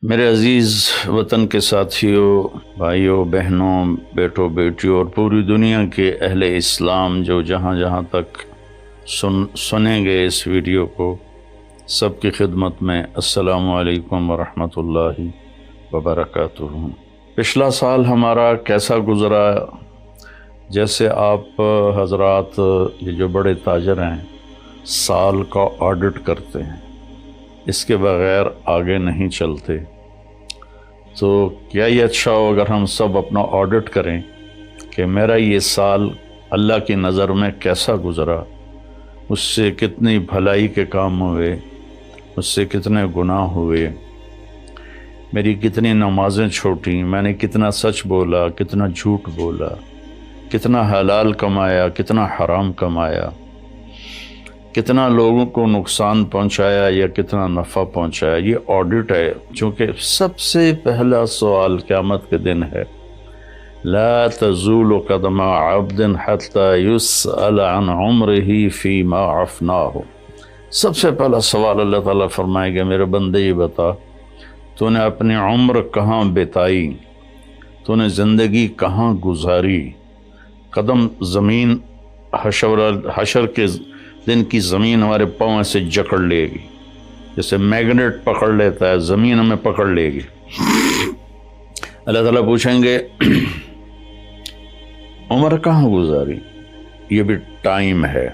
میرے عزیز وطن کے ساتھیوں، بھائیوں، بہنوں، بیٹوں، بیٹیوں اور پوری دنیا کے اہل اسلام جو جہاں جہاں تک سنیں گے اس ویڈیو کو، سب کی خدمت میں السلام علیکم ورحمۃ اللہ وبرکاتہ۔ پچھلا سال ہمارا کیسا گزرا؟ جیسے آپ حضرات یہ جو بڑے تاجر ہیں سال کا آڈٹ کرتے ہیں، اس کے بغیر آگے نہیں چلتے، تو کیا یہ اچھا ہو اگر ہم سب اپنا آڈٹ کریں کہ میرا یہ سال اللہ کی نظر میں کیسا گزرا، اس سے کتنی بھلائی کے کام ہوئے، اس سے کتنے گناہ ہوئے، میری کتنی نمازیں چھوٹیں، میں نے کتنا سچ بولا، کتنا جھوٹ بولا، کتنا حلال کمایا، کتنا حرام کمایا، کتنا لوگوں کو نقصان پہنچایا یا کتنا نفع پہنچایا۔ یہ آڈٹ ہے، چونکہ سب سے پہلا سوال قیامت کے دن ہے، لا تزول قدم عبد حتى يسأل عن عمره فيما افناه۔ سب سے پہلا سوال اللہ تعالیٰ فرمائے گا، میرے بندے یہ بتا تو نے اپنی عمر کہاں بتائی، تو نے زندگی کہاں گزاری۔ قدم زمین حشر کے دن کی زمین ہمارے پاؤں سے جکڑ لے گی، جیسے میگنیٹ پکڑ لیتا ہے، زمین ہمیں پکڑ لے گی۔ اللہ تعالیٰ پوچھیں گے عمر کہاں گزاری، یہ بھی ٹائم ہے۔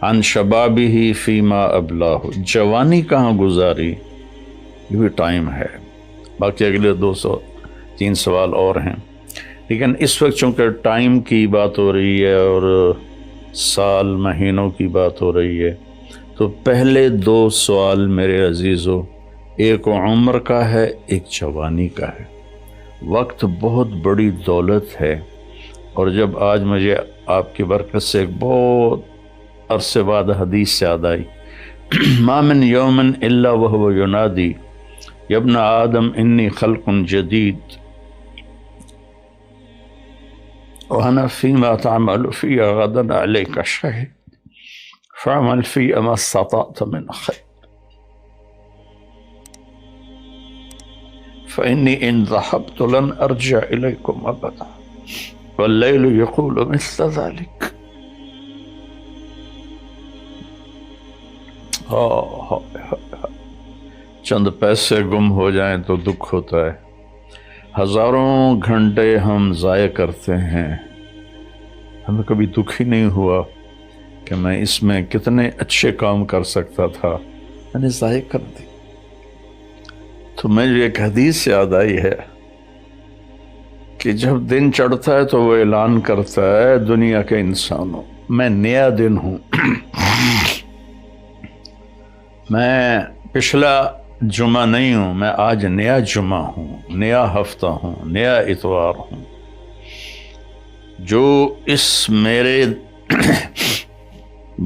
عن شبابہ فیما ابلاہ، جوانی کہاں گزاری، یہ بھی ٹائم ہے۔ باقی اگلے 203 سوال اور ہیں، لیکن اس وقت چونکہ ٹائم کی بات ہو رہی ہے اور سال مہینوں کی بات ہو رہی ہے، تو پہلے 2 سوال میرے عزیزو، ایک عمر کا ہے، ایک جوانی کا ہے۔ وقت بہت بڑی دولت ہے، اور جب آج مجھے آپ کی برکت سے ایک بہت عرصے بعد حدیث یاد آئی، ما من یوم الا وهو ینادی یا ابن آدم انی خلق جدید وأنا فيما تعمل في غدا عليك شهيد فاعمل في ما استطعت من خير فإني إن ذهبت لن أرجع إليكم أبدا والليل يقول مثل ذلك۔ چند پیسے گم ہو جائیں تو دکھ ہوتا ہے، ہزاروں گھنٹے ہم ضائع کرتے ہیں، ہمیں کبھی دکھ ہی نہیں ہوا کہ میں اس میں کتنے اچھے کام کر سکتا تھا، میں نے ضائع کر دی۔ تو مجھے ایک حدیث یاد آئی ہے کہ جب دن چڑھتا ہے تو وہ اعلان کرتا ہے دنیا کے انسانوں، میں نیا دن ہوں، میں پچھلا جمعہ نہیں ہوں، میں آج نیا جمعہ ہوں، نیا ہفتہ ہوں، نیا اتوار ہوں۔ جو اس میرے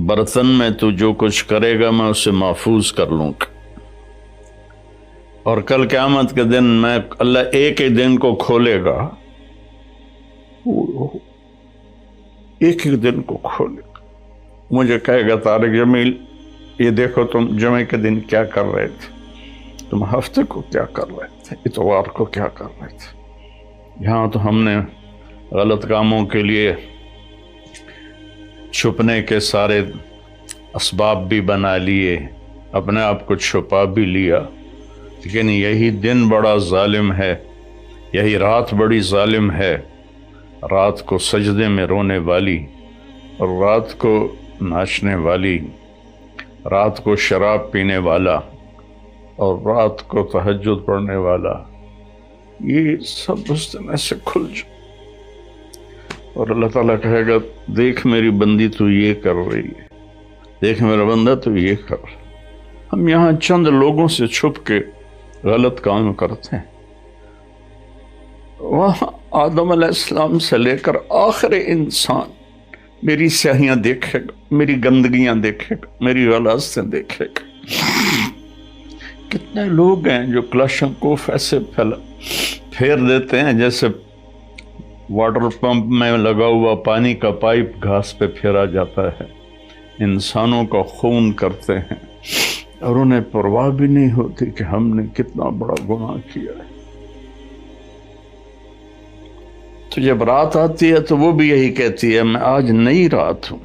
برتن میں تو جو کچھ کرے گا میں اسے محفوظ کر لوں گا، اور کل قیامت کے دن میں اللہ ایک ہی دن کو کھولے گا، ایک ہی دن کو کھولے گا، مجھے کہے گا طارق جمیل یہ دیکھو تم جمعے کے دن کیا کر رہے تھے، تم ہفتے کو کیا کر رہے تھے، اتوار کو کیا کر رہے تھے۔ یہاں تو ہم نے غلط کاموں کے لیے چھپنے کے سارے اسباب بھی بنا لیے، اپنے آپ کو چھپا بھی لیا، لیکن یہی دن بڑا ظالم ہے، یہی رات بڑی ظالم ہے، رات کو سجدے میں رونے والی، اور رات کو ناچنے والی، رات کو شراب پینے والا، اور رات کو تہجد پڑھنے والا، یہ سب اس دن سے کھل جائے، اور اللہ تعالیٰ کہے گا دیکھ میری بندی تو یہ کر رہی ہے، دیکھ میرا بندہ تو یہ کر رہا ہے۔ ہم یہاں چند لوگوں سے چھپ کے غلط کام کرتے ہیں، وہاں آدم علیہ السلام سے لے کر آخر انسان میری سیاہیاں دیکھے گا، میری گندگیاں دیکھے گا، میری غلاظتیں دیکھے گا۔ کتنے لوگ ہیں جو کلاشنکوف ایسے پھیر دیتے ہیں جیسے واٹر پمپ میں لگا ہوا پانی کا پائپ گھاس پہ پھیرا جاتا ہے، انسانوں کا خون کرتے ہیں، اور انہیں پرواہ بھی نہیں ہوتی کہ ہم نے کتنا بڑا گناہ کیا ہے۔ تو جب رات آتی ہے تو وہ بھی یہی کہتی ہے میں آج نئی رات ہوں،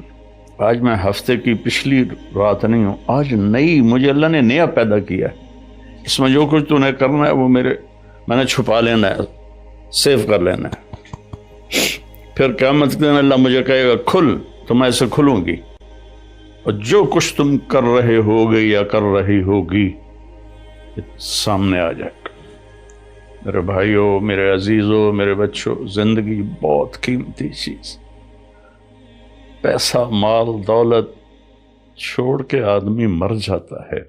آج میں ہفتے کی پچھلی رات نہیں ہوں، آج نئی، مجھے اللہ نے نیا پیدا کیا ہے، اس میں جو کچھ تو نے کرنا ہے وہ میں نے چھپا لینا ہے، سیو کر لینا ہے۔ پھر قیامت کے دن اللہ مجھے کہے گا کھل، تو میں اسے کھلوں گی، اور جو کچھ تم کر رہے ہوگے یا کر رہی ہوگی سامنے آ جائے گا۔ میرے بھائیوں، میرے عزیزوں، میرے بچوں، زندگی بہت قیمتی چیز، پیسہ مال دولت چھوڑ کے آدمی مر جاتا ہے،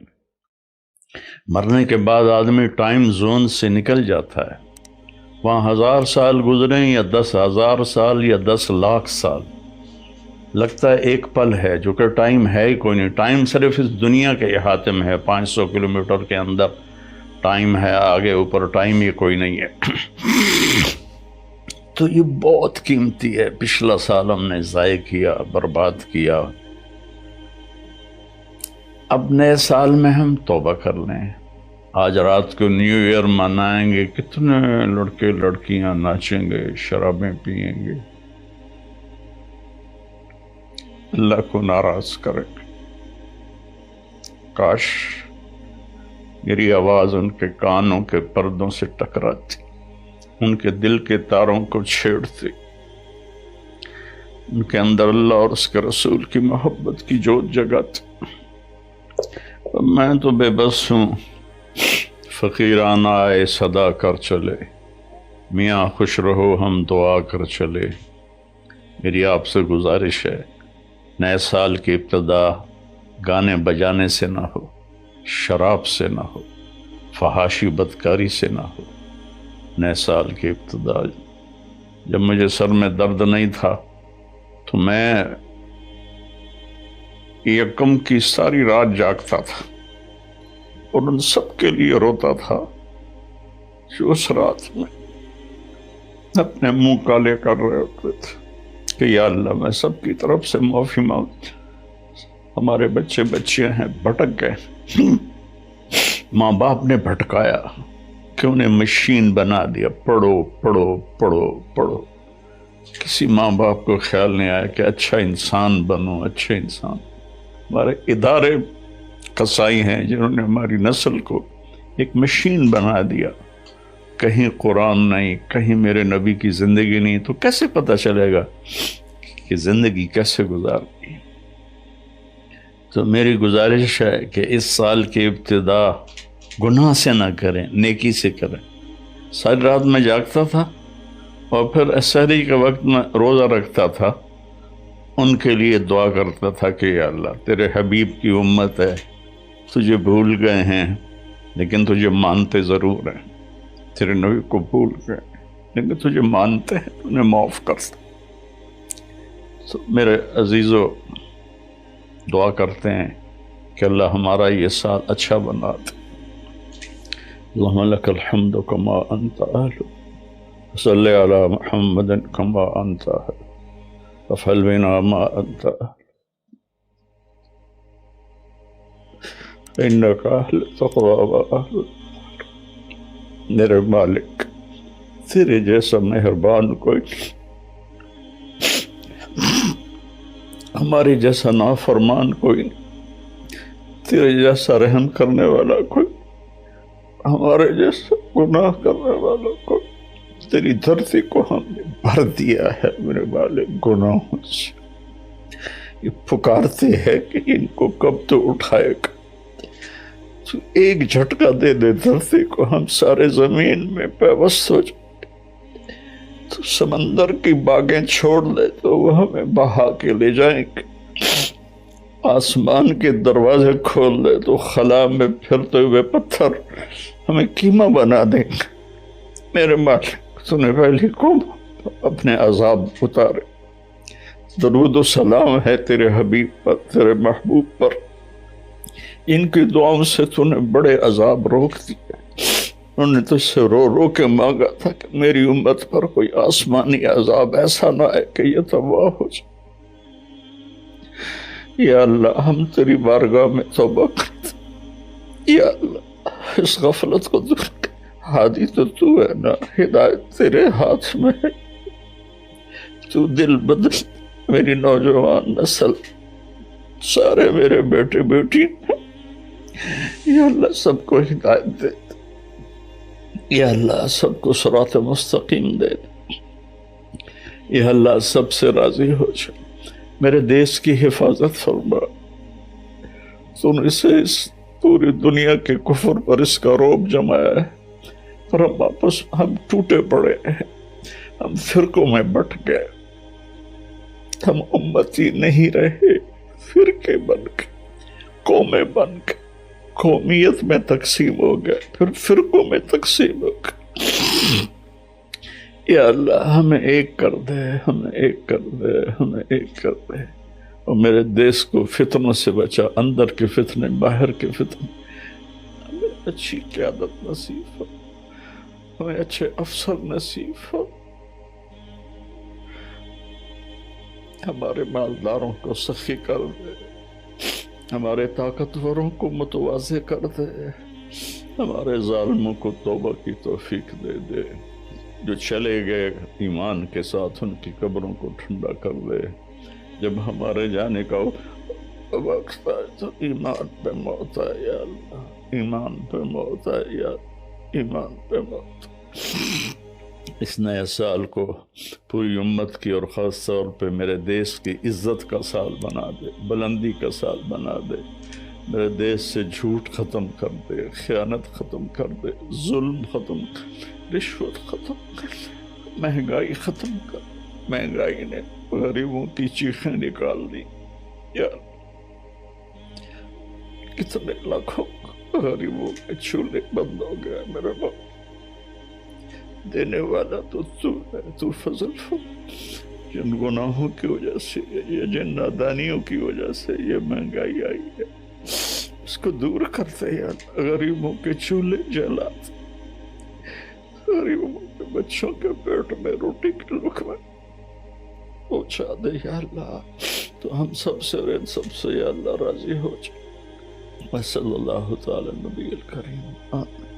مرنے کے بعد آدمی ٹائم زون سے نکل جاتا ہے، وہاں 1000 سال گزریں یا 10,000 سال یا 10 لاکھ سال، لگتا ہے ایک پل ہے، جو کہ ٹائم ہے ہی کوئی نہیں، ٹائم صرف اس دنیا کے احاطے میں ہے، 500 کلومیٹر کے اندر ٹائم ہے، آگے اوپر ٹائم یہ کوئی نہیں ہے۔ تو یہ بہت قیمتی ہے، پچھلا سال ہم نے ضائع کیا، برباد کیا، اب نئے سال میں ہم توبہ کر لیں۔ آج رات کو نیو ایئر منائیں گے، کتنے لڑکے لڑکیاں ناچیں گے، شرابیں پئیں گے، اللہ کو ناراض کریں گے۔ کاش میری آواز ان کے کانوں کے پردوں سے ٹکراتی، ان کے دل کے تاروں کو چھیڑتی، ان کے اندر اللہ اور اس کے رسول کی محبت کی جوت جگاتی۔ میں تو بے بس ہوں، فقیرانہ آئے صدا کر چلے، میاں خوش رہو ہم دعا کر چلے۔ میری آپ سے گزارش ہے، نئے سال کی ابتدا گانے بجانے سے نہ ہو، شراب سے نہ ہو، فحاشی بدکاری سے نہ ہو۔ نئے سال کی ابتدا، جب مجھے سر میں درد نہیں تھا تو میں یکم کی ساری رات جاگتا تھا اور ان سب کے لیے روتا تھا جو اس رات میں اپنے منہ کالے کر رہے ہوتے تھے کہ یا اللہ میں سب کی طرف سے معافی مانگ، ہمارے بچے بچیاں ہیں بھٹک گئے، ماں باپ نے بھٹکایا کہ انہیں مشین بنا دیا، پڑھو پڑھو پڑھو پڑھو۔ کسی ماں باپ کو خیال نہیں آیا کہ اچھا انسان بنو، اچھے انسان۔ ہمارے ادارے قصائی ہیں جنہوں نے ہماری نسل کو ایک مشین بنا دیا، کہیں قرآن نہیں، کہیں میرے نبی کی زندگی نہیں، تو کیسے پتہ چلے گا کہ زندگی کیسے گزارنی ہے؟ تو میری گزارش ہے کہ اس سال کی ابتدا گناہ سے نہ کریں، نیکی سے کریں۔ ساری رات میں جاگتا تھا اور پھر سحری کے وقت میں روزہ رکھتا تھا، ان کے لیے دعا کرتا تھا کہ یا اللہ تیرے حبیب کی امت ہے، تجھے بھول گئے ہیں لیکن تجھے مانتے ضرور ہیں، تیرے نبی کو بھول گئے لیکن تجھے مانتے ہیں، انہیں معاف کر۔ تو میرے عزیزو، دعا کرتے ہیں کہ اللہ ہمارا یہ سال اچھا بنا دے۔ اللہم لک الحمد کما انت اہل، صلی علی محمد کما انت اہل، وفعل بنا ما انت اہل، انک اہل تقوی و اہل۔ میرے مالک، تیرے جیسا مہربان کوئی نہیں، ہماری جیسا نافرمان کوئی نہیں، تیرے جیسا رحم کرنے والا کوئی، ہمارے جیسا گناہ کرنے والا کوئی۔ تیری دھرتی کو ہم نے بھر دیا ہے میرے مالک گناہوں سے، یہ پکارتے ہیں کہ ان کو کب تو اٹھائے گا، تو ایک جھٹکا دے دے دھرتی کو، ہم سارے زمین میں پیوست ہو جائیں، تو سمندر کی باغیں چھوڑ دے تو وہ ہمیں بہا کے لے جائیں گے، آسمان کے دروازے کھول دے تو خلا میں پھرتے ہوئے پتھر ہمیں کیما بنا دیں گے۔ میرے مالک، تو نے پہلی قوم اپنے عذاب اتارے۔ درود و سلام ہے تیرے حبیب پر، تیرے محبوب پر، ان کی دعاؤں سے تو نے بڑے عذاب روک دیے۔ انہوں نے تجھ سے رو رو کے مانگا تھا کہ میری امت پر کوئی آسمانی عذاب ایسا نہ آئے کہ یہ تباہ ہو جائے۔ یا اللہ، ہم تیری بارگاہ میں توبہ کرتے، یا اللہ اس غفلت کو دور کر، ہادی تو ہے نا، ہدایت تیرے ہاتھ میں ہے، تو دل بدل میری نوجوان نسل، سارے میرے بیٹے بیٹی، یا اللہ سب کو ہدایت دے، یا اللہ سب کو صراط مستقیم دے، یا اللہ سب سے راضی ہو جا، میرے دیش کی حفاظت فرما، تو نے اسے اس پوری دنیا کے کفر پر اس کا روب جمایا ہے، اور ہم واپس ہم ٹوٹے پڑے ہیں، ہم فرقوں میں بٹ گئے، ہم امتی نہیں رہے، فرقے بن کے، قومیں بن کے، قومیت میں تقسیم ہو گئے، پھر فرقوں میں تقسیم ہو گئے، یا اللہ ہمیں ایک کر دے، ہمیں ایک کر دے، ہمیں ایک کر دے، اور میرے دیش کو فتنوں سے بچا، اندر کے فتنے، باہر کے فتنے، ہمیں اچھی قیادت نصیب ہو، ہمیں اچھے افسر نصیب ہو، ہمارے مالداروں کو سخی کر دے، ہمارے طاقتوروں کو متواضع کر دے، ہمارے ظالموں کو توبہ کی توفیق دے دے، جو چلے گئے ایمان کے ساتھ ان کی قبروں کو ٹھنڈا کر دے، جب ہمارے جانے کا وقت آئے تو ایمان پہ موت آئے، یا اللہ ایمان پہ موت آئے، یا ایمان پہ موت۔ اس نئے سال کو پوری امت کی اور خاص طور پہ میرے دیش کی عزت کا سال بنا دے، بلندی کا سال بنا دے، میرے دیش سے جھوٹ ختم کر دے، خیانت ختم کر دے، ظلم ختم کر، رشوت ختم کر، مہنگائی ختم کر، مہنگائی نے غریبوں کی چیخیں نکال دی، یا کتنے لاکھوں غریبوں کے چولہے بند ہو گئے، میرے باپ دینے والا تو ہے، تو فضل جن گناہوں کی وجہ سے یا جن نادانیوں کی وجہ سے یہ مہنگائی آئی ہے اس کو دور کرتے، یا غریبوں کے چولہے جلاتے، غریبوں کے بچوں کے پیٹ میں روٹی کے لقمے پہنچا دے، یا اللہ تو ہم سب سے اور ان سب سے یا اللہ راضی ہو جائے۔ صلی اللہ تعالی نبی الکریم آمین۔